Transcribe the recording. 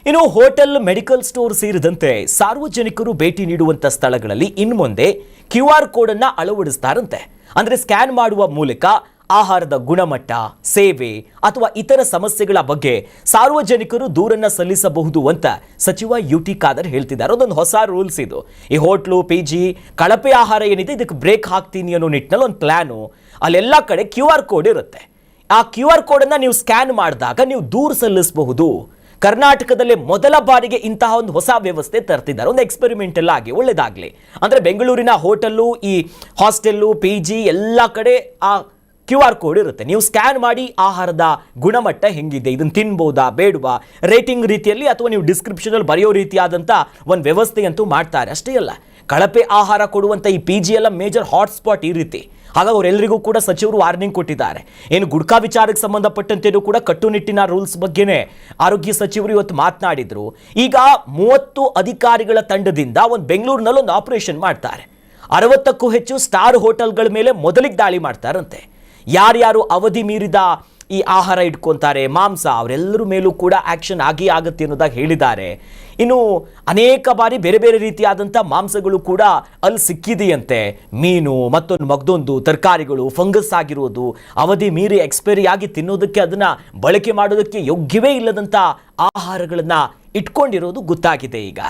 ಇನ್ನು hotel, medical store ಸೇರಿದಂತೆ ಸಾರ್ವಜನಿಕರು ಭೇಟಿ ನೀಡುವಂತ ಸ್ಥಳಗಳಲ್ಲಿ ಇನ್ನು ಮುಂದೆ QR ಕೋಡ್ ಅನ್ನು ಅಳವಡಿಸ್ತಾರಂತೆ. ಅಂದ್ರೆ ಸ್ಕ್ಯಾನ್ ಮಾಡುವ ಮೂಲಕ ಆಹಾರದ ಗುಣಮಟ್ಟ, ಸೇವೆ ಅಥವಾ ಇತರ ಸಮಸ್ಯೆಗಳ ಬಗ್ಗೆ ಸಾರ್ವಜನಿಕರು ದೂರನ್ನ ಸಲ್ಲಿಸಬಹುದು ಅಂತ ಸಚಿವ UT ಖಾದರ್ ಹೇಳ್ತಿದ್ದಾರೆ. ಅದೊಂದು ಹೊಸ ರೂಲ್ಸ್ ಇದು. ಈ ಹೋಟ್ಲು, PG, ಕಳಪೆ ಆಹಾರ ಏನಿದೆ ಇದಕ್ಕೆ ಬ್ರೇಕ್ ಹಾಕ್ತೀನಿ ಅನ್ನೋ ನಿಟ್ಟಿನಲ್ಲಿ ಒಂದು ಪ್ಲಾನು. ಅಲ್ಲೆಲ್ಲ ಕಡೆ QR ಕೋಡ್ ಇರುತ್ತೆ. ಆ QR ಕೋಡ್ ಅನ್ನ ನೀವು ಸ್ಕ್ಯಾನ್ ಮಾಡಿದಾಗ ನೀವು ದೂರು ಸಲ್ಲಿಸಬಹುದು. ಕರ್ನಾಟಕದಲ್ಲೇ ಮೊದಲ ಬಾರಿಗೆ ಇಂತಹ ಒಂದು ಹೊಸ ವ್ಯವಸ್ಥೆ ತರ್ತಿದ್ದಾರೆ. ಒಂದು ಎಕ್ಸ್ಪೆರಿಮೆಂಟಲ್ ಆಗಿ ಒಳ್ಳೆದಾಗ್ಲಿ. ಅಂದ್ರೆ ಬೆಂಗಳೂರಿನ ಹೋಟೆಲ್ಲು, ಈ ಹಾಸ್ಟೆಲ್ಲು, PG ಎಲ್ಲ ಕಡೆ ಆ QR ಕೋಡ್ ಇರುತ್ತೆ. ನೀವು ಸ್ಕ್ಯಾನ್ ಮಾಡಿ ಆಹಾರದ ಗುಣಮಟ್ಟ ಹೆಂಗಿದೆ, ಇದನ್ನು ತಿನ್ಬೋದಾ ಬೇಡವಾ, ರೇಟಿಂಗ್ ರೀತಿಯಲ್ಲಿ ಅಥವಾ ನೀವು ಡಿಸ್ಕ್ರಿಪ್ಷನಲ್ಲಿ ಬರೆಯೋ ರೀತಿಯಾದಂಥ ಒಂದು ವ್ಯವಸ್ಥೆಯಂತೂ ಮಾಡ್ತಾರೆ. ಅಷ್ಟೇ ಅಲ್ಲ, ಕಳಪೆ ಆಹಾರ ಕೊಡುವಂಥ ಈ PG ಎಲ್ಲ ಮೇಜರ್ ಹಾಟ್ಸ್ಪಾಟ್ ಈ ರೀತಿ. ಹಾಗಾಗಿ ಅವರೆಲ್ಲರಿಗೂ ಕೂಡ ಸಚಿವರು ವಾರ್ನಿಂಗ್ ಕೊಟ್ಟಿದ್ದಾರೆ. ಏನು ಗುಡ್ಕಾ ವಿಚಾರಕ್ಕೆ ಸಂಬಂಧಪಟ್ಟಂತೆಯೂ ಕೂಡ ಕಟ್ಟುನಿಟ್ಟಿನ ರೂಲ್ಸ್ ಬಗ್ಗೆನೇ ಆರೋಗ್ಯ ಸಚಿವರು ಇವತ್ತು ಮಾತನಾಡಿದ್ರು. ಈಗ 30 ಅಧಿಕಾರಿಗಳ ತಂಡದಿಂದ ಒಂದು ಬೆಂಗಳೂರಿನಲ್ಲಿ ಒಂದು ಆಪರೇಷನ್ ಮಾಡ್ತಾರೆ. 60ಕ್ಕೂ ಹೆಚ್ಚು ಸ್ಟಾರ್ ಹೋಟೆಲ್ಗಳ ಮೇಲೆ ಮೊದಲಿಗೆ ದಾಳಿ ಮಾಡ್ತಾರಂತೆ. ಯಾರ್ಯಾರು ಅವಧಿ ಮೀರಿದ ಈ ಆಹಾರ ಇಟ್ಕೊಂತಾರೆ, ಮಾಂಸ, ಅವರೆಲ್ಲರ ಮೇಲೂ ಕೂಡ ಆಕ್ಷನ್ ಆಗುತ್ತೆ ಅನ್ನೋದಾಗಿ ಹೇಳಿದ್ದಾರೆ. ಇನ್ನು ಅನೇಕ ಬಾರಿ ಬೇರೆ ಬೇರೆ ರೀತಿಯಾದಂಥ ಮಾಂಸಗಳು ಕೂಡ ಅಲ್ಲಿ ಸಿಕ್ಕಿದೆಯಂತೆ. ಮೀನು, ಮತ್ತೊಂದು ತರಕಾರಿಗಳು ಫಂಗಸ್ ಆಗಿರೋದು, ಅವಧಿ ಮೀರಿ ಎಕ್ಸ್ಪೈರಿ ಆಗಿ ತಿನ್ನೋದಕ್ಕೆ, ಅದನ್ನ ಬಳಕೆ ಮಾಡೋದಕ್ಕೆ ಯೋಗ್ಯವೇ ಇಲ್ಲದಂಥ ಆಹಾರಗಳನ್ನ ಇಟ್ಕೊಂಡಿರೋದು ಗೊತ್ತಾಗಿದೆ ಈಗ.